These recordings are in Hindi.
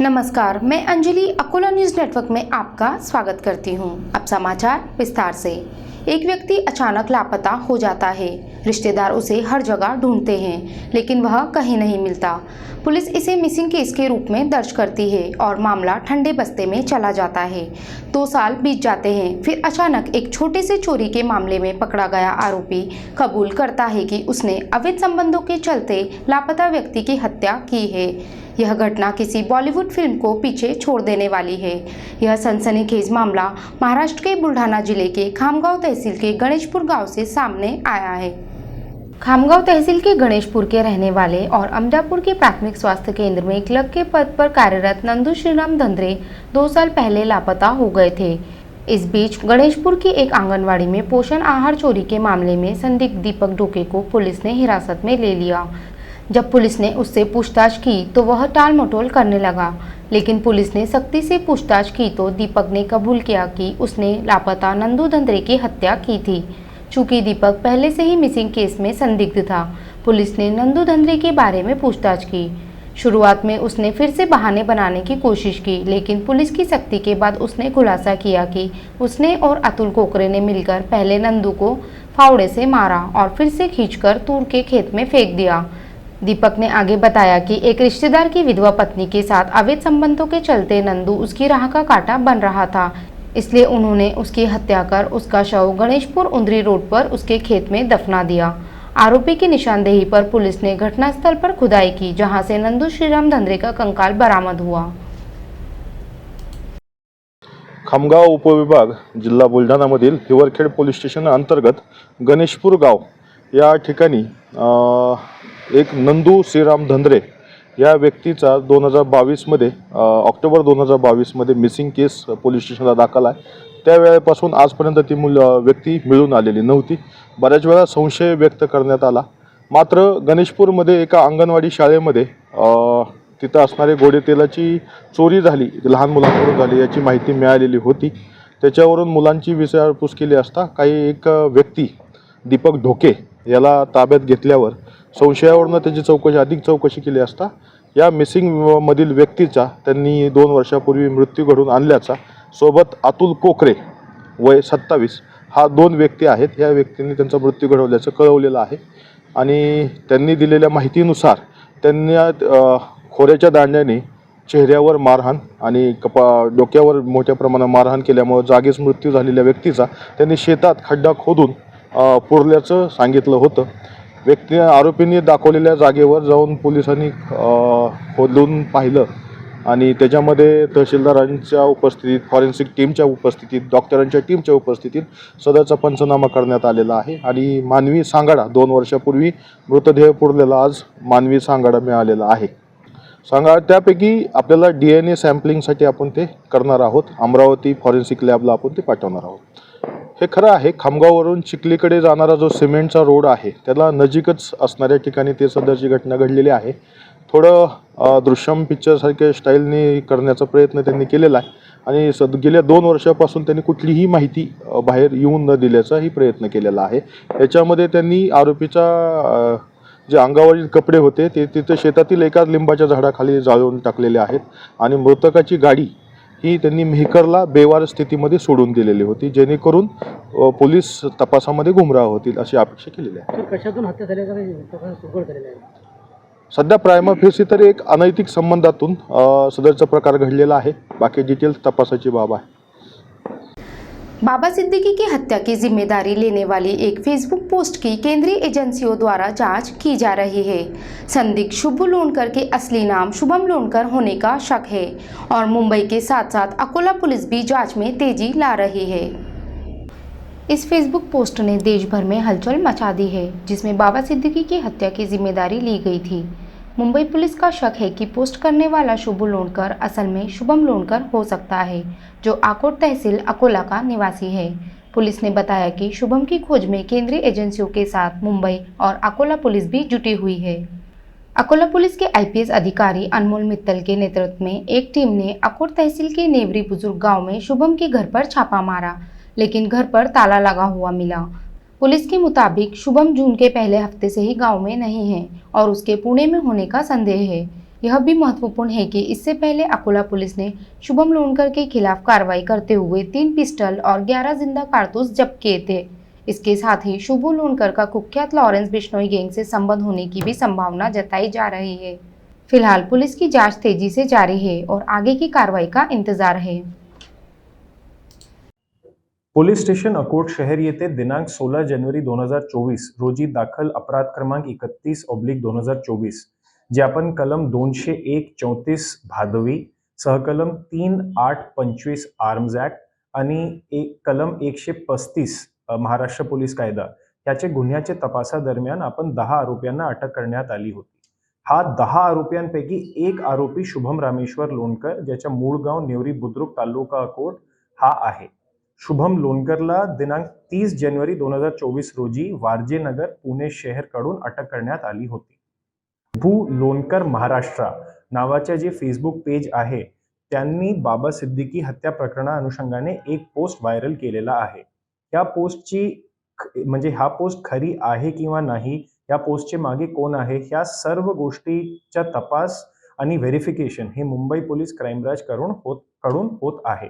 नमस्कार, मैं अंजलि अकोला न्यूज़ नेटवर्क में आपका स्वागत करती हूं। अब समाचार विस्तार से। एक व्यक्ति अचानक लापता हो जाता है। रिश्तेदार उसे हर जगह ढूंढते हैं, लेकिन वह कहीं नहीं मिलता। पुलिस इसे मिसिंग केस के रूप में दर्ज करती है और मामला ठंडे बस्ते में चला जाता है। 2 साल बीत जाते हैं, फिर अचानक एक छोटे से चोरी के मामले में पकड़ा गया आरोपी कबूल करता है कि उसने अवैध संबंधों के चलते लापता व्यक्ति की हत्या की है। यह घटना किसी बॉलीवुड फिल्म को पीछे छोड़ देने वाली है। यह सनसनीखेज मामला महाराष्ट्र के बुल्ढाना जिले के खामगांव तहसील के गणेशपुर गांव से सामने आया है। खामगांव तहसील के गणेशपुर के रहने वाले और अमदापुर के प्राथमिक स्वास्थ्य केंद्र में क्लर्क के पद पर कार्यरत नंदू श्रीराम धंद्रे 2 साल पहले लापता हो गए थे। इस बीच गणेशपुर की एक आंगनवाड़ी में पोषण आहार चोरी के मामले में संदिग्ध दीपक ढोके को पुलिस ने हिरासत में ले लिया। जब पुलिस ने उससे पूछताछ की तो वह टाल मटोल करने लगा, लेकिन पुलिस ने सख्ती से पूछताछ की तो दीपक ने कबूल किया कि उसने लापता नंदू धंद्रे की हत्या की थी। चूंकि दीपक पहले से ही मिसिंग केस में संदिग्ध था, पुलिस ने नंदू धंद्रे के बारे में पूछताछ की। शुरुआत में उसने फिर से बहाने बनाने की कोशिश की, लेकिन पुलिस की सख्ती के बाद उसने खुलासा किया कि उसने और अतुल कोकरे ने मिलकर पहले नंदू को फावड़े से मारा और फिर से खींचकर तूर के खेत में फेंक दिया। दीपक ने आगे बताया कि एक रिश्तेदार की विधवा पत्नी के साथ अवैध संबंधों के चलते नंदू उसकी राह का कांटा बन रहा था, इसलिए उन्होंने उसकी हत्या कर उसका शव गणेशपुर उंदरी रोड पर उसके खेत में दफना दिया। आरोपी की निशानदेही पर पुलिस ने घटनास्थल पर खुदाई की, जहां से नंदू श्रीराम धंद्रे का कंकाल बरामद हुआ। खामगाव उपविभाग जिल्हा बुलढाणामधील हिवरखेड पोलीस स्टेशन अंतर्गत गणेशपूर गाव या ठिकाणी एक नंदू श्रीराम धंद्रे या व्यक्तीचा 2022 मध्ये ऑक्टोबर 2022 मध्ये मिसिंग केस पोलीस स्टेशनला दाखल आहे। त्यावेळेपासून आजपर्यंत ती व्यक्ती मिळून आलेली नव्हती। बऱ्याच वेळा संशय व्यक्त करण्यात आला, मात्र गणेशपूरमध्ये एका अंगणवाडी शाळेमध्ये तिथं असणारे गोडे तेलाची चोरी झाली, लहान मुलांकडून झाली याची माहिती मिळालेली होती। त्याच्यावरून मुलांची विचारपूस केली असता काही एक व्यक्ती दीपक ढोके याला ताब्यात घेतल्यावर संशयावरून त्याची अधिक चौकशी केली असता या मिसिंग मधील व्यक्तीचा त्यांनी 2 वर्षापूर्वी मृत्यू घडून आणल्याचा, सोबत अतुल कोकरे वय 27 हा 2 व्यक्ती आहेत। या व्यक्तींनी त्यांचा मृत्यू घडवल्याचं कळवलेलं आहे आणि त्यांनी दिलेल्या माहितीनुसार त्यांनी खोऱ्याच्या दांड्याने चेहऱ्यावर मारहाण आणि डोक्यावर मोठ्या प्रमाणात मारहाण केल्यामुळे जागीच मृत्यू झालेल्या व्यक्तीचा त्यांनी शेतात खड्डा खोदून पुरल्याचं सांगितलं होतं। आरोपींनी दाखवलेल्या जागेवर जाऊन पोलिसांनी खोदून पाहिलं आणि त्याच्यामध्ये तहसीलदारांच्या उपस्थितीत, फॉरेन्सिक टीमच्या उपस्थितीत, डॉक्टरांच्या टीमच्या उपस्थितीत सदरचा पंचनामा करण्यात आलेला आहे आणि मानवी सांगाडा 2 वर्षापूर्वी मृतदेह पुरलेला आज मानवी सांगाडा मिळालेला आहे। त्यापैकी आपल्याला DNA सॅम्पलिंगसाठी आपण ते करणार आहोत। अमरावती फॉरेन्सिक लॅबला आपण ते पाठवणार आहोत। हे खरं आहे, खामगाववरून चिखलीकडे जाणारा जो सिमेंटचा रोड आहे त्याला नजीकच असणाऱ्या ठिकाणी ते सदरची घटना घडलेली आहे। थोडं दृश्यम पिक्चरसारख्या स्टाईलने करण्याचा प्रयत्न त्यांनी केलेला आहे आणि गेल्या 2 वर्षापासून त्यांनी कुठलीही माहिती बाहेर येऊन न दिल्याचाही प्रयत्न केलेला आहे। याच्यामध्ये त्यांनी आरोपीचा जे अंगावरील कपडे होते ते तिथे शेतातील एका लिंबाच्या झाडाखाली जाळून टाकलेले आहेत आणि मृतकाची गाडी ही त्यांनी मेहकरला बेवार स्थितीमध्ये सोडून दिलेली होती, जेणेकरून पोलीस तपासामध्ये गुमराह होतील अशी अपेक्षा केलेली आहे। कशातून हत्या झाली? सध्या प्रायमा फेसी तर एक अनैतिक संबंधातून सदरचा प्रकार घडलेला आहे। बाकी डिटेल्स तपासाची बाब आहे। बाबा सिद्दीकी की हत्या की जिम्मेदारी लेने वाली एक फेसबुक पोस्ट की केंद्रीय एजेंसियों द्वारा जांच की जा रही है। संदिग्ध शुभू लोणकर के असली नाम शुभम लोणकर होने का शक है और मुंबई के साथ साथ अकोला पुलिस भी जांच में तेजी ला रही है। इस फेसबुक पोस्ट ने देश भर में हलचल मचा दी है, जिसमें बाबा सिद्दीकी की हत्या की जिम्मेदारी ली गई थी। मुंबई पुलिस का शक है कि पोस्ट करने वाला शुभू लोणकर असल में शुभम लोणकर हो सकता है, जो आकोट तहसील अकोला का निवासी है। पुलिस ने बताया कि शुभम की खोज में केंद्रीय एजेंसियों के साथ मुंबई और अकोला पुलिस भी जुटी हुई है। अकोला पुलिस के IPS अधिकारी अनमोल मित्तल के नेतृत्व में एक टीम ने आकोट तहसील के नेवरी बुजुर्ग गांव में शुभम के घर पर छापा मारा, लेकिन घर पर ताला लगा हुआ मिला। पुलिस के मुताबिक शुभम जून के पहले हफ्ते से ही गांव में नहीं है और उसके पुणे में होने का संदेह है। यह भी महत्वपूर्ण है कि इससे पहले अकोला पुलिस ने शुभम लोनकर के खिलाफ कार्रवाई करते हुए 3 पिस्टल और 11 जिंदा कारतूस जब्त किए थे। इसके साथ ही शुभम लोनकर का कुख्यात लॉरेंस बिश्नोई गैंग से संबंध होने की भी संभावना जताई जा रही है। फिलहाल पुलिस की जांच तेजी से जारी है और आगे की कार्रवाई का इंतजार है। पोलीस स्टेशन अकोट शहर येथे दिनांक 16 जानेवारी 2024 रोजी दाखल अपराध क्रमांक 31/2024 जे आपण कलम 201-34 भादवी सहकलम 3-8-25 आर्म्स ऍक्ट आणि कलम 135 महाराष्ट्र पोलीस कायदा याचे गुन्ह्याचे तपासादरम्यान आपण 10 आरोपींना अटक करण्यात आली होती। हा 10 आरोपींपैकी एक आरोपी शुभम रामेश्वर लोणकर ज्याचा मूळ गाव नेवरी बुद्रुक तालुका अकोट हा आहे। शुभम लोणकरला दिनांक 30 जानेवारी 2024 रोजी वारजे नगर पुणे शहर कडून अटक करण्यात आली होती। भू लोणकर महाराष्ट्र नावाचे जे फेसबुक पेज आहे त्यांनी बाबा सिद्दीकी हत्या प्रकरणा अनुषंगाने एक पोस्ट व्हायरल केलेला आहे। या पोस्टची म्हणजे हा पोस्ट खरी आहे किंवा नाही, या पोस्टचे मागे कोण आहे, ह्या सर्व गोष्टीचा तपास आणि व्हेरिफिकेशन हे मुंबई पोलीस क्राईम ब्रांच कडून होत आहे।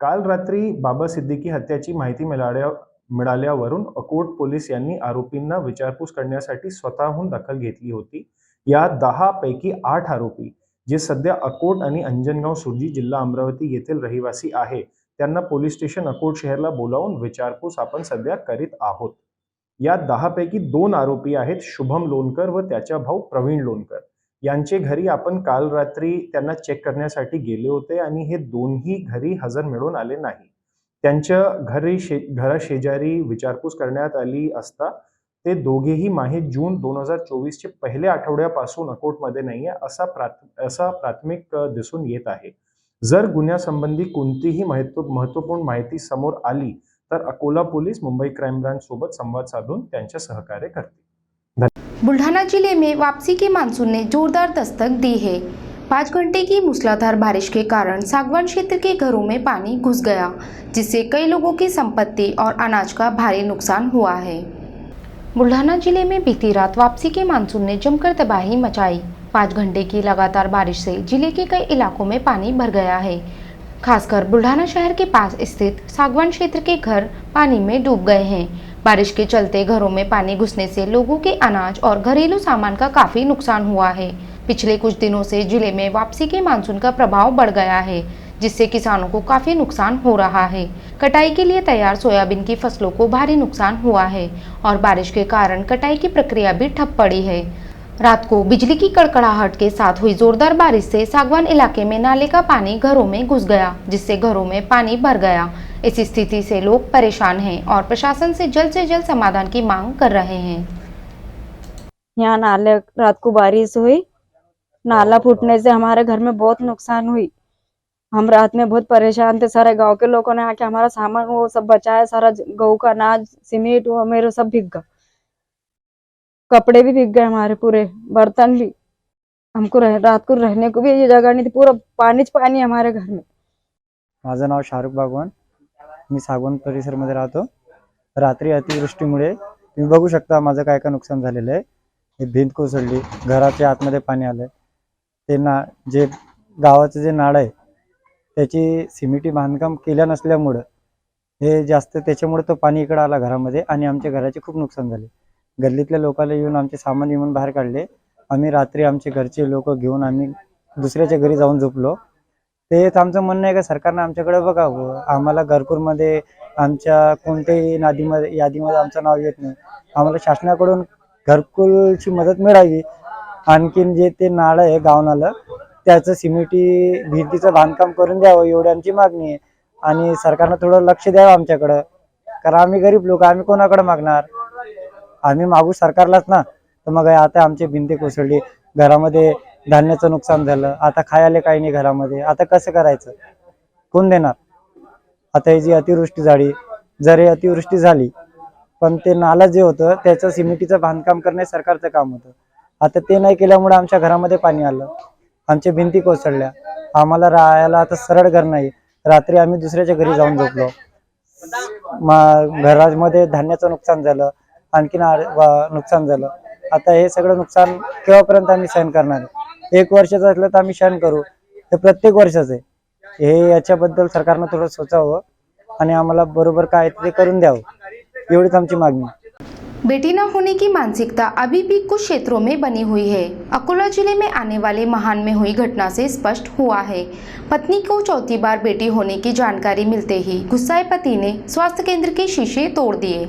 काल रात्री बाबा सिद्दीकी हत्याची माहिती मिळाल्यावरून अकोट पोलीस यांनी आरोपींना विचारपूस करण्यासाठी स्वतःहून दखल घेतली होती। या 10 पैकी 8 आरोपी जे सध्या अकोट आणि अंजनगाव सुर्जी जिल्हा अमरावती येथील रहिवासी आहे त्यांना पोलीस स्टेशन अकोट शहरला बोलावून विचारपूस आपण सध्या करीत आहोत। या 10 पैकी 2 आरोपी आहेत शुभम लोणकर व त्याचा भाऊ प्रवीण लोणकर। यांचे घरी आपण काल रात्री त्यांना चेक करण्यासाठी गेले होते आणि हे दोन्ही घरी हजर मिळून आले नाही। त्यांच्या घरा शेजारी विचारपूस करण्यात आली असता ते दोघेही माहे जून 2024 चे पहिल्या आठवड्यापासून अकोटमध्ये नाहीये असा प्राथमिक दिसून येत आहे। जर गुन्ह्यासंबंधी कोणतीही महत्त्वपूर्ण माहिती समोर आली तर Akola police Mumbai crime branch सोबत संवाद साधून त्यांचे सहकार्य करतील। बुल्ढाना जिले में वापसी के मानसून ने जोरदार दस्तक दी है। 5 घंटे की मूसलाधार बारिश के कारण सागवान क्षेत्र के घरों में पानी घुस गया, जिससे कई लोगों की संपत्ति और अनाज का भारी नुकसान हुआ है। बुल्ढाना जिले में बीती रात वापसी के मानसून ने जमकर तबाही मचाई। 5 घंटे की लगातार बारिश से जिले के कई इलाकों में पानी भर गया है। खासकर बुल्ढाना शहर के पास स्थित सागवान क्षेत्र के घर पानी में डूब गए हैं। बारिश के चलते घरों में पानी घुसने से लोगों के अनाज और घरेलू सामान का काफी नुकसान हुआ है। पिछले कुछ दिनों से जिले में वापसी के मानसून का प्रभाव बढ़ गया है, जिससे किसानों को काफी नुकसान हो रहा है। कटाई के लिए तैयार सोयाबीन की फसलों को भारी नुकसान हुआ है और बारिश के कारण कटाई की प्रक्रिया भी ठप पड़ी है। रात को बिजली की कड़कड़ाहट के साथ हुई जोरदार बारिश से सागवान इलाके में नाले का पानी घरों में घुस गया, जिससे घरों में पानी भर गया। इस स्थिति से लोग परेशान हैं और प्रशासन से जल्द समाधान की मांग कर रहे हैं। यहाँ नाले रात को बारिश हुई, नाला फूटने से हमारे घर में बहुत नुकसान हुई। हम रात में बहुत परेशान थे। सारे गांव के लोगों ने आके हमारा सामान वो सब बचाया। सारा गेहूं का अनाज, सीमेंट वो मेरे सब भीग गया। कपड़े भी भीग गए हमारे, पूरे बर्तन भी। हमको रात को रहने को भी ये जगह नहीं थी, पूरा पानी हमारे घर में। माझं नाव शाहरुख बागवान, मी सागवान परिसरमध्ये राहतो। रात्री अतिवृष्टीमुळे तुम्ही बघू शकता माझं काय काय नुकसान झालेलं आहे। हे भिंत कोसळली, घराच्या आतमध्ये पाणी आलंय। ते जे गावाचं जे नाळ आहे त्याची सिमेंटी बांधकाम केल्या नसल्यामुळे हे जास्त त्याच्यामुळे तो पाणी इकडे आला घरामध्ये आणि आमच्या घराचे खूप नुकसान झाले। गल्लीतल्या लोकांना येऊन आमचे सामान येऊन बाहेर काढले। आम्ही रात्री आमचे घरचे लोक घेऊन आम्ही दुसऱ्याच्या घरी जाऊन झोपलो। तेच आमचं म्हणणं आहे की सरकारने आमच्याकडे बघावं। आम्हाला घरकुलमध्ये आमच्या कोणत्याही यादीमध्ये आमचं नाव येत नाही। आम्हाला शासनाकडून घरकुलची मदत मिळावी। आणखीन जे ते नाळं आहे गावनालं त्याचं सिमेंटी भिंतीचं बांधकाम करून द्यावं एवढी आमची मागणी आहे। आणि सरकारने थोडं लक्ष द्यावं आमच्याकडं, कारण आम्ही गरीब लोक, आम्ही कोणाकडे मागणार? आम्ही मागू सरकारलाच ना। तर मग आता आमची भिंती कोसळली, घरामध्ये धान्याचं नुकसान झालं, आता खायला काही नाही घरामध्ये, आता कसं करायचं? कोण देणार? आता ही जी अतिवृष्टी झाली, जरी अतिवृष्टी झाली पण ते नाला जे होतं त्याचं सिमेंटीचं बांधकाम करणे सरकारचं काम होतं। आता ते नाही केल्यामुळे आमच्या घरामध्ये पाणी आलं, आमच्या भिंती कोसळल्या। आम्हाला राहायला आता सरळ घर नाही, रात्री आम्ही दुसऱ्याच्या घरी जाऊन झोपलो। घरामध्ये धान्याचं नुकसान झालं, आणखीन नुकसान झालं। आता हे सगळं नुकसान केव्हापर्यंत आम्ही सहन करणार? 1 वर्षाचं असलं तर आम्ही सहन करू, हे प्रत्येक वर्षाचं आहे. हे याच्याबद्दल सरकारनं थोडं सोचावं आणि आम्हाला बरोबर काय ते करून द्यावं, एवढीच आमची मागणी. बेटी न होने की मानसिकता अभी भी कुछ क्षेत्रों में बनी हुई है। अकोला जिले में आने वाले महान में हुई घटना से स्पष्ट हुआ है। पत्नी को चौथी बार बेटी होने की जानकारी मिलते ही गुस्साए पति ने स्वास्थ्य केंद्र के शीशे तोड़ दिए।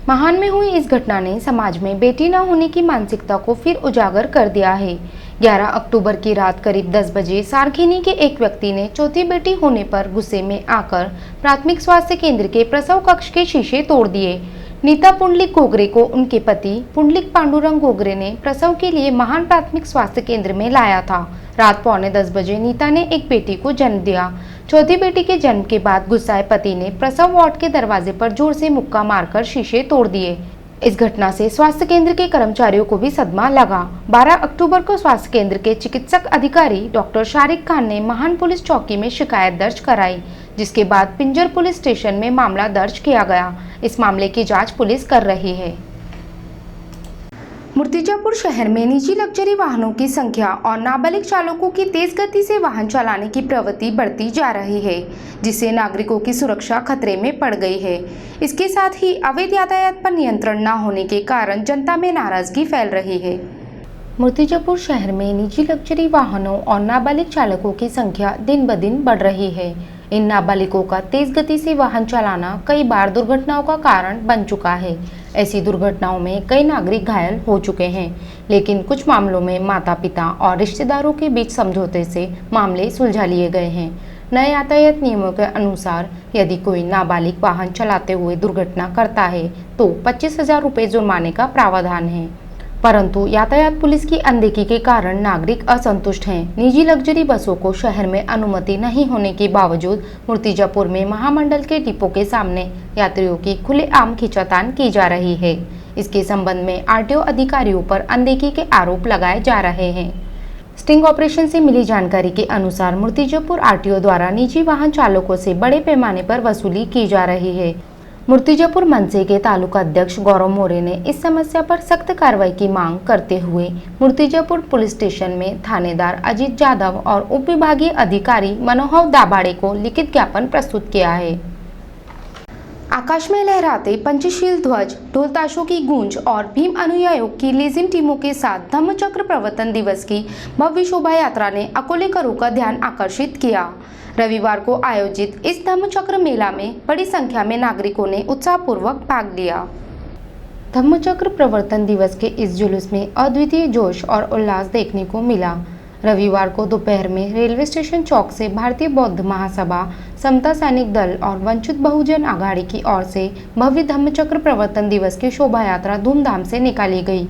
महान में हुई इस घटना ने समाज में बेटी न होने की मानसिकता को फिर उजागर कर दिया है। 11 अक्टूबर की रात करीब 10 बजे सारखीनी के एक व्यक्ति ने चौथी बेटी होने पर गुस्से में आकर प्राथमिक स्वास्थ्य केंद्र के प्रसव कक्ष के शीशे तोड़ दिए। नीता पुंडलिक घोगरे को उनके पति पुंडलिक पांडुरंग घोगरे ने प्रसव के लिए महान प्राथमिक स्वास्थ्य केंद्र में लाया था। रात 9:45 बजे नीता ने एक बेटी को जन्म दिया। चौथी बेटी के जन्म के बाद गुस्साए पति ने प्रसव वार्ड के दरवाजे पर जोर से मुक्का मारकर शीशे तोड़ दिए। इस घटना से स्वास्थ्य केंद्र के कर्मचारियों को भी सदमा लगा। 12 अक्टूबर को स्वास्थ्य केंद्र के चिकित्सक अधिकारी डॉक्टर शारिक खान ने महान पुलिस चौकी में शिकायत दर्ज कराई, जिसके बाद पिंजर पुलिस स्टेशन में मामला दर्ज किया गया। इस मामले की जांच पुलिस कर रही है। मूर्तिजापुर शहर में निजी लग्जरी वाहनों की संख्या और नाबालिग चालकों की तेज गति से वाहन चलाने की प्रवृत्ति बढ़ती जा रही है, जिससे नागरिकों की सुरक्षा खतरे में पड़ गई है। इसके साथ ही अवैध यातायात पर नियंत्रण न होने के कारण जनता में नाराजगी फैल रही है। मूर्तिजापुर शहर में निजी लग्जरी वाहनों और नाबालिग चालकों की संख्या दिन ब दिन बढ़ रही है। इन नाबालिगों का तेज गति से वाहन चलाना कई बार दुर्घटनाओं का कारण बन चुका है। ऐसी दुर्घटनाओं में कई नागरिक घायल हो चुके हैं, लेकिन कुछ मामलों में माता पिता और रिश्तेदारों के बीच समझौते से मामले सुलझा लिए गए हैं। नए यातायात नियमों के अनुसार यदि कोई नाबालिग वाहन चलाते हुए दुर्घटना करता है तो 25,000 रुपये जुर्माने का प्रावधान है, परंतु यातायात पुलिस की अनदेखी के कारण नागरिक असंतुष्ट हैं। निजी लग्जरी बसों को शहर में अनुमति नहीं होने के बावजूद मूर्तिजापुर में महामंडल के डिपो के सामने यात्रियों की खुलेआम खींचातान की जा रही है। इसके संबंध में आरटीओ अधिकारियों पर अनदेखी के आरोप लगाए जा रहे हैं। स्टिंग ऑपरेशन से मिली जानकारी के अनुसार मूर्तिजापुर आरटीओ द्वारा निजी वाहन चालकों से बड़े पैमाने पर वसूली की जा रही है। मूर्तिजापुर मनसे के तालुका अध्यक्ष गौरव मोरे ने इस समस्या पर सख्त कार्रवाई की मांग करते हुए मूर्तिजापुर पुलिस स्टेशन में थानेदार अजीत जाधव और उप विभागीय अधिकारी मनोहर दाभाड़े को लिखित ज्ञापन प्रस्तुत किया है। आकाश में लहराते पंचशील ध्वज, ढोल ताशों की गूंज और भीम अनुयायियों की लेजिम टीमों के साथ धम्मचक्र प्रवर्तन दिवस की भव्य शोभा यात्रा ने अकोलेकरों का ध्यान आकर्षित किया। रविवार को आयोजित इस धम्मचक्र मेला में बड़ी संख्या में नागरिकों ने उत्साहपूर्वक भाग लिया। धम्मचक्र प्रवर्तन दिवस के इस जुलूस में अद्वितीय जोश और उल्लास देखने को मिला। रविवार को दोपहर में रेलवे स्टेशन चौक से भारतीय बौद्ध महासभा, समता सैनिक दल और वंचित बहुजन आघाड़ी की ओर से भव्य धम्मचक्र प्रवर्तन दिवस की शोभा यात्रा धूमधाम से निकाली गई।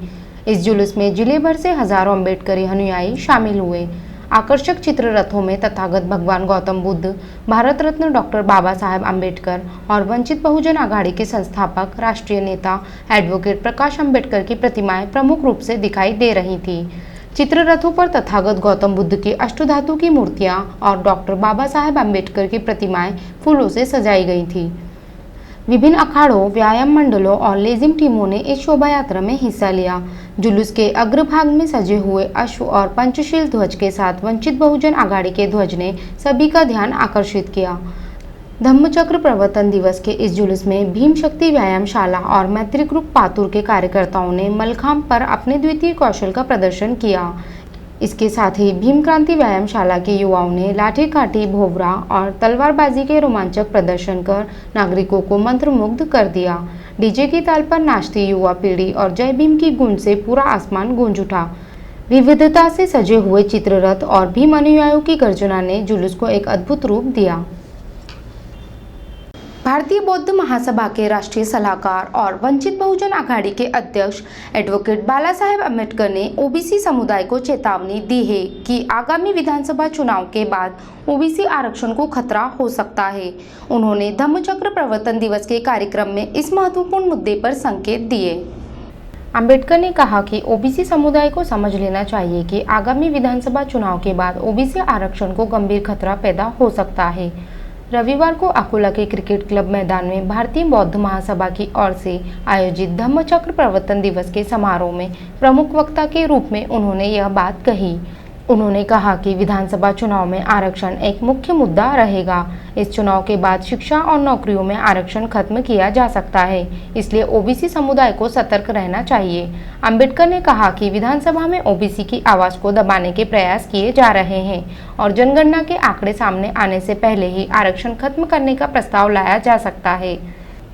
इस जुलूस में जिले भर से हजारों अम्बेडकरी अनुयायी शामिल हुए। आकर्षक चित्र रथों में तथागत भगवान गौतम बुद्ध, भारत रत्न डॉक्टर बाबा साहेब अम्बेडकर और वंचित बहुजन आघाड़ी के संस्थापक राष्ट्रीय नेता एडवोकेट प्रकाश अम्बेडकर की प्रतिमाएं प्रमुख रूप से दिखाई दे रही थी। चित्र रथों पर तथागत गौतम बुद्ध की अष्टधातु की मूर्तियां और डॉक्टर बाबा साहेब अम्बेडकर की प्रतिमाएं फूलों से सजाई गई थी। विभिन्न अखाड़ों, व्यायाम मंडलों और लेजिम टीमों ने इस शोभा यात्रा में हिस्सा लिया। जुलूस के अग्रभाग में सजे हुए अश्व और पंचशील ध्वज के साथ वंचित बहुजन आघाड़ी के ध्वज ने सभी का ध्यान आकर्षित किया। धम्मचक्र प्रवर्तन दिवस के इस जुलूस में भीम शक्ति व्यायामशाला और मैत्री ग्रुप पातुर के कार्यकर्ताओं ने मलखांब पर अपने द्वितीय कौशल का प्रदर्शन किया। इसके साथ ही भीम क्रांति व्यायामशाला के युवाओं ने लाठी काठी, भोवरा और तलवारबाजी के रोमांचक प्रदर्शन कर नागरिकों को मंत्रमुग्ध कर दिया। डीजे की ताल पर नाचती युवा पीढ़ी और जय भीम की गूंज से पूरा आसमान गूंज उठा। विविधता से सजे हुए चित्ररथ और भीम अनुयायियों की गर्जना ने जुलूस को एक अद्भुत रूप दिया। भारतीय बौद्ध महासभा के राष्ट्रीय सलाहकार और वंचित बहुजन आघाड़ी के अध्यक्ष एडवोकेट बाला साहेब अम्बेडकर ने ओबीसी समुदाय को चेतावनी दी है कि आगामी विधानसभा चुनाव के बाद ओबीसी आरक्षण को खतरा हो सकता है। उन्होंने धम्मचक्र प्रवर्तन दिवस के कार्यक्रम में इस महत्वपूर्ण मुद्दे पर संकेत दिए। अम्बेडकर ने कहा कि ओबीसी समुदाय को समझ लेना चाहिए कि आगामी विधानसभा चुनाव के बाद ओबीसी आरक्षण को गंभीर खतरा पैदा हो सकता है। रविवार को अकोला के क्रिकेट क्लब मैदान में भारतीय बौद्ध महासभा की ओर से आयोजित धम्मचक्र प्रवर्तन दिवस के समारोह में प्रमुख वक्ता के रूप में उन्होंने यह बात कही। उन्होंने कहा कि विधानसभा चुनाव में आरक्षण एक मुख्य मुद्दा रहेगा। इस चुनाव के बाद शिक्षा और नौकरियों में आरक्षण खत्म किया जा सकता है, इसलिए ओबीसी समुदाय को सतर्क रहना चाहिए। अंबेडकर ने कहा कि विधानसभा में ओबीसी की आवाज को दबाने के प्रयास किए जा रहे हैं और जनगणना के आंकड़े सामने आने से पहले ही आरक्षण खत्म करने का प्रस्ताव लाया जा सकता है।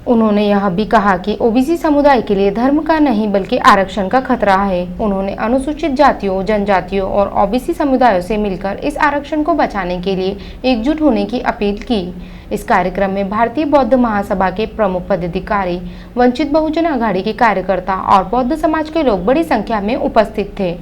उन्होंने यह भी कहा कि ओबीसी समुदाय के लिए धर्म का नहीं बल्कि आरक्षण का खतरा है। उन्होंने अनुसूचित जातियों, जनजातियों और ओबीसी समुदायों से मिलकर इस आरक्षण को बचाने के लिए एकजुट होने की अपील की। इस कार्यक्रम में भारतीय बौद्ध महासभा के प्रमुख पदाधिकारी, वंचित बहुजन आघाड़ी के कार्यकर्ता और बौद्ध समाज के लोग बड़ी संख्या में उपस्थित थे।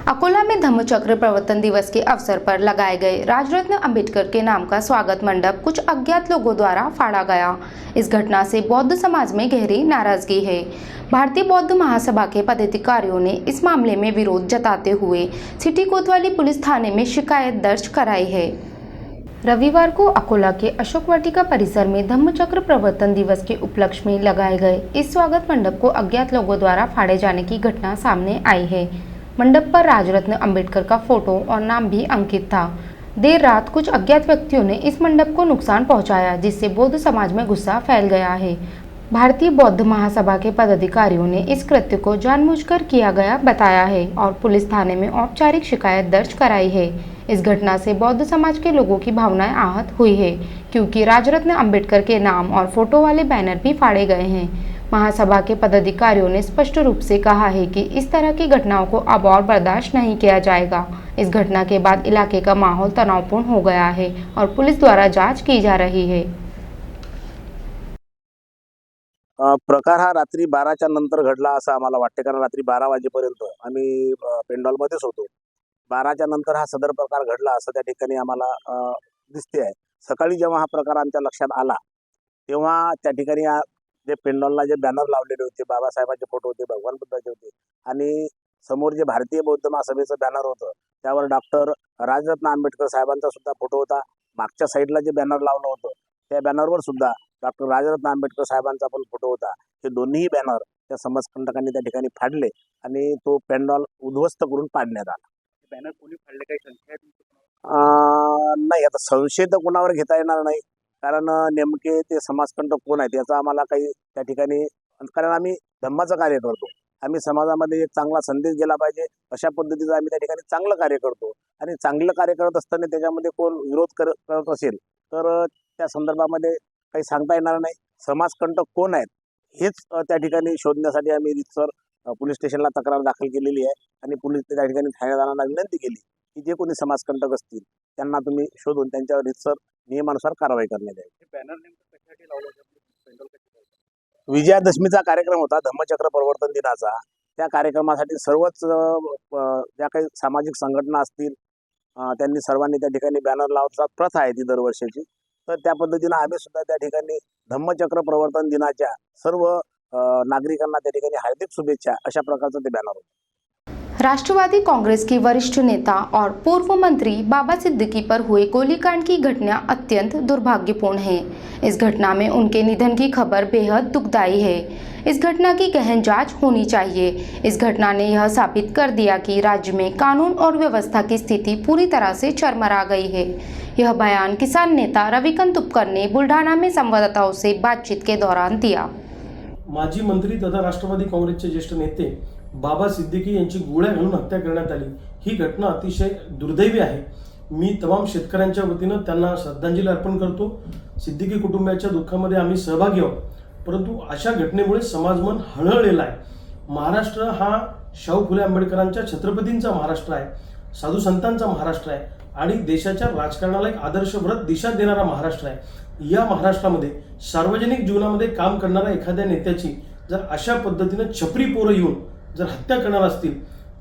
अकोला में धम्मचक्र प्रवर्तन दिवस के अवसर पर लगाए गए राजरत्न अंबेडकर के नाम का स्वागत मंडप कुछ अज्ञात लोगों द्वारा फाड़ा गया। इस घटना से बौद्ध समाज में गहरी नाराजगी है। भारतीय बौद्ध महासभा के पदाधिकारियों ने इस मामले में विरोध जताते हुए सिटी कोतवाली पुलिस थाने में शिकायत दर्ज कराई है। रविवार को अकोला के अशोक वाटिका परिसर में धम्मचक्र प्रवर्तन दिवस के उपलक्ष्य में लगाए गए इस स्वागत मंडप को अज्ञात लोगों द्वारा फाड़े जाने की घटना सामने आई है। मंडप पर राजरत्न अंबेडकर का फोटो और नाम भी अंकित था। देर रात कुछ अज्ञात व्यक्तियों ने इस मंडप को नुकसान पहुंचाया, जिससे बौद्ध समाज में गुस्सा फैल गया है। भारतीय बौद्ध महासभा के पदाधिकारियों ने इस कृत्य को जानबूझकर किया गया बताया है और पुलिस थाने में औपचारिक शिकायत दर्ज कराई है। इस घटना से बौद्ध समाज के लोगों की भावनाएं आहत हुई है, क्योंकि राजरत्न अंबेडकर के नाम और फोटो वाले बैनर भी फाड़े गए हैं। महासभा के पदाधिकारियों ने स्पष्ट रूप से कहा है कि इस तरह की घटनाओं को अब और बर्दाश्त नहीं किया जाएगा। इस घटना के बाद इलाके का माहौल तनावपूर्ण हो गया है और पुलिस द्वारा जांच की जा रही है। प्रकार हा रात्री 12च्या नंतर घडला असं आम्हाला वाटते, कारण रात्री 12 वाजेपर्यंत आम्ही पेंडॉलमध्येच होतो। 12च्या नंतर हा सदर प्रकार घडला असं त्या ठिकाणी आम्हाला दिसते आहे। सकाळी जेव्हा हा प्रकार आमच्या लक्षात आला तेव्हा त्या ठिकाणी जे पेंडॉलला जे बॅनर लावलेले होते, बाबासाहेबांचे फोटो होते, भगवान बुद्धाचे होते आणि समोर जे भारतीय बौद्ध महासभेचं बॅनर होतं त्यावर डॉक्टर राजरत्न आंबेडकर साहेबांचा सुद्धा फोटो होता। मागच्या साईडला जे बॅनर लावलं होतं त्या बॅनरवर सुद्धा डॉक्टर राजरत्न आंबेडकर साहेबांचा पण फोटो होता। हे दोन्ही बॅनर त्या समाजकंटकांनी त्या ठिकाणी फाडले आणि तो पेंडॉल उद्ध्वस्त करून पाडण्यात आला। बॅनर कोणी फाडले काही संशय आहे? नाही, आता संशय तर कोणावर घेता येणार नाही, कारण नेमके ते समाजकंटक कोण आहेत याचा आम्हाला काही त्या ठिकाणी, कारण आम्ही धम्माचं कार्य करतो, आम्ही समाजामध्ये एक चांगला संदेश गेला पाहिजे अशा पद्धतीचं आम्ही त्या ठिकाणी चांगलं कार्य करतो आणि चांगलं कार्य करत असताना त्याच्यामध्ये कोण विरोध करत असेल तर त्या संदर्भामध्ये काही सांगता येणार नाही। समाजकंटक कोण आहेत हेच त्या ठिकाणी शोधण्यासाठी आम्ही रितसर पोलीस स्टेशनला तक्रार दाखल केलेली आहे आणि पोलीस त्या ठिकाणी ठाणेदारांना विनंती केली की जे कोणी समाजकंटक असतील त्यांना तुम्ही शोधून त्यांच्यावर रितसर नियमानुसार कारवाई करण्यात यावी। विजयादशमीचा कार्यक्रम होता, धम्मचक्र प्रवर्तन दिनाचा। त्या कार्यक्रमासाठी सर्वच ज्या काही सामाजिक संघटना असतील त्यांनी सर्वांनी त्या ठिकाणी बॅनर लावतात, प्रथा आहे ती दरवर्षीची। तर त्या पद्धतीनं आम्ही सुद्धा त्या ठिकाणी धम्मचक्र प्रवर्तन दिनाच्या सर्व नागरिकांना त्या ठिकाणी हार्दिक शुभेच्छा अशा प्रकारचं ते बॅनर होतं। राष्ट्रवादी कांग्रेस के वरिष्ठ नेता और पूर्व मंत्री बाबा सिद्दीकी पर हुए गोलीकांड की घटना अत्यंत दुर्भाग्यपूर्ण है। इस घटना में उनके निधन की खबर बेहद दुखदायी है। इस घटना की गहन जांच होनी चाहिए। इस घटना ने यह साबित कर दिया कि राज्य में कानून और व्यवस्था की स्थिति पूरी तरह से चरमरा गई है। यह बयान किसान नेता रविकांत तुपकर ने बुल्ढाणा में संवाददाताओं से बातचीत के दौरान दिया। माजी मंत्री तथा राष्ट्रवादी काँग्रेसचे ज्येष्ठ नेते बाबा सिद्दीकी यांची गोळ्या घालून हत्या करण्यात आली, ही घटना अतिशय दुर्दैवी आहे। मी तमाम शेतकऱ्यांच्या वतीनं त्यांना श्रद्धांजली अर्पण करतो। सिद्दीकी कुटुंबाच्या दुःखामध्ये आम्ही सहभागी आहोत, परंतु अशा घटनेमुळे समाजमन हळहळलेला आहे। महाराष्ट्र हा शाहू फुले आंबेडकरांच्या छत्रपतींचा महाराष्ट्र आहे, साधू संतांचा महाराष्ट्र आहे आणि देशाच्या राजकारणाला एक आदर्शप्रद दिशा देणारा महाराष्ट्र आहे। या महाराष्ट्रामध्ये सार्वजनिक जीवनामध्ये काम करणाऱ्या एखाद्या नेत्याची जर अशा पद्धतीनं छपरी पोरं येऊन जर हत्या करणार असतील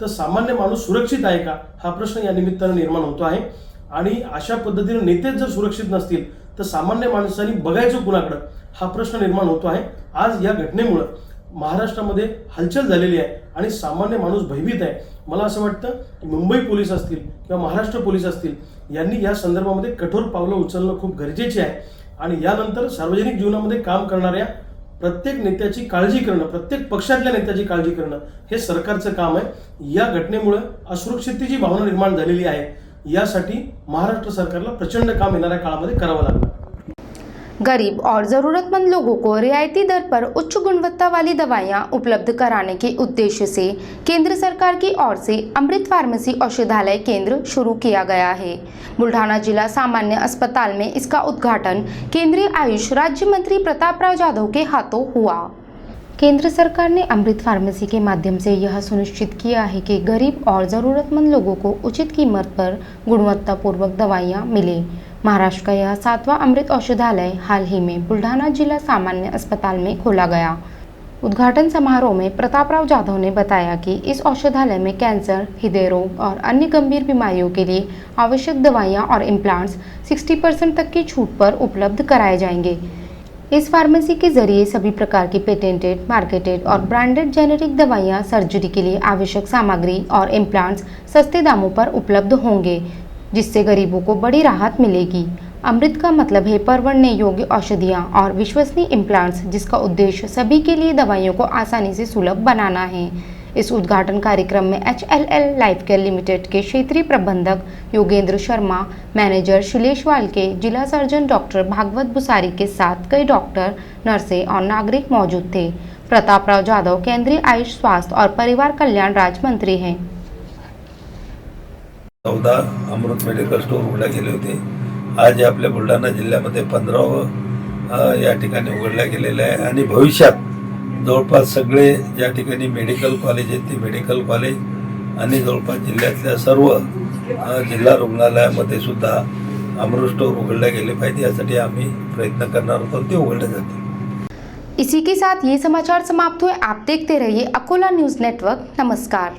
तर सामान्य माणूस सुरक्षित आहे का, हा प्रश्न या निमित्तानं निर्माण होतो आहे। आणि अशा पद्धतीने नेतेच जर सुरक्षित नसतील तर सामान्य माणसांनी बघायचं कुणाकडं, हा प्रश्न निर्माण होतो आहे। आज या घटनेमुळे महाराष्ट्रामध्ये हलचल झालेली आहे आणि सामान्य माणूस भयभीत आहे। मला असं वाटतं की मुंबई पोलीस असतील किंवा महाराष्ट्र पोलीस असतील यांनी या संदर्भामध्ये कठोर पावलं उचलणं खूप गरजेचे आहे आणि यानंतर सार्वजनिक जीवनामध्ये काम करणाऱ्या प्रत्येक नेत्याची काळजी करणं, प्रत्येक पक्षातल्या नेत्याची काळजी करणं हे सरकारचं काम आहे. या घटनेमुळे असुरक्षिततेची भावना निर्माण झालेली आहे. यासाठी महाराष्ट्र सरकारला प्रचंड काम येणाऱ्या काळामध्ये करावं लागलं. गरीब और ज़रूरतमंद लोगों को रियायती दर पर उच्च गुणवत्ता वाली दवाइयां उपलब्ध कराने के उद्देश्य से केंद्र सरकार की ओर से अमृत फार्मेसी औषधालय केंद्र शुरू किया गया है. बुल्ढाना जिला सामान्य अस्पताल में इसका उद्घाटन केंद्रीय आयुष राज्य मंत्री प्रतापराव जाधव के हाथों हुआ. केंद्र सरकार ने अमृत फार्मेसी के माध्यम से यह सुनिश्चित किया है कि गरीब और ज़रूरतमंद लोगों को उचित कीमत पर गुणवत्तापूर्वक दवाइयाँ मिले. महाराष्ट्र का यह 7वां अमृत औषधालय हाल ही में बुल्ढाना जिला सामान्य अस्पताल में खोला गया. उद्घाटन समारोह में प्रतापराव जाधव ने बताया कि इस औषधालय में कैंसर, हृदय रोग और अन्य गंभीर बीमारियों के लिए आवश्यक दवाइयाँ और इम्प्लांट्स 60% तक की छूट पर उपलब्ध कराए जाएंगे. इस फार्मेसी के जरिए सभी प्रकार की पेटेंटेड, मार्केटेड और ब्रांडेड जेनेरिक दवाइयाँ, सर्जरी के लिए आवश्यक सामग्री और इम्प्लांट्स सस्ते दामों पर उपलब्ध होंगे, जिससे गरीबों को बड़ी राहत मिलेगी. अमृत का मतलब है परवड़ने योग्य औषधियाँ और विश्वसनीय इम्प्लांट्स, जिसका उद्देश्य सभी के लिए दवाइयों को आसानी से सुलभ बनाना है. इस उद्घाटन कार्यक्रम में HLL लाइफ केयर लिमिटेड के क्षेत्रीय प्रबंधक योगेंद्र शर्मा, मैनेजर शिलेश वालके, जिला सर्जन डॉक्टर भागवत बुसारी के साथ कई डॉक्टर, नर्सें और नागरिक मौजूद थे. प्रतापराव जाधव केंद्रीय आयुष, स्वास्थ्य और परिवार कल्याण राज्य मंत्री हैं. 14 अमृत मेडिकल स्टोर उघडल्या गेले होते. आज आपल्या बुलढाणा जिल्ह्यामध्ये 15वं या ठिकाणी उघडल्या गेलेलं आहे आणि भविष्यात जवळपास सगळे ज्या ठिकाणी मेडिकल कॉलेज आहेत ते मेडिकल कॉलेज आणि जवळपास जिल्ह्यातल्या सर्व जिल्हा रुग्णालयामध्ये सुद्धा अमृत स्टोर उघडल्या गेले पाहिजे यासाठी आम्ही प्रयत्न करणार आहोत. ते उघडले जातील. इसी के साथ ये समाचार समाप्त हुए. आप देखते रहिए अकोला न्यूज़ नेटवर्क. नमस्कार.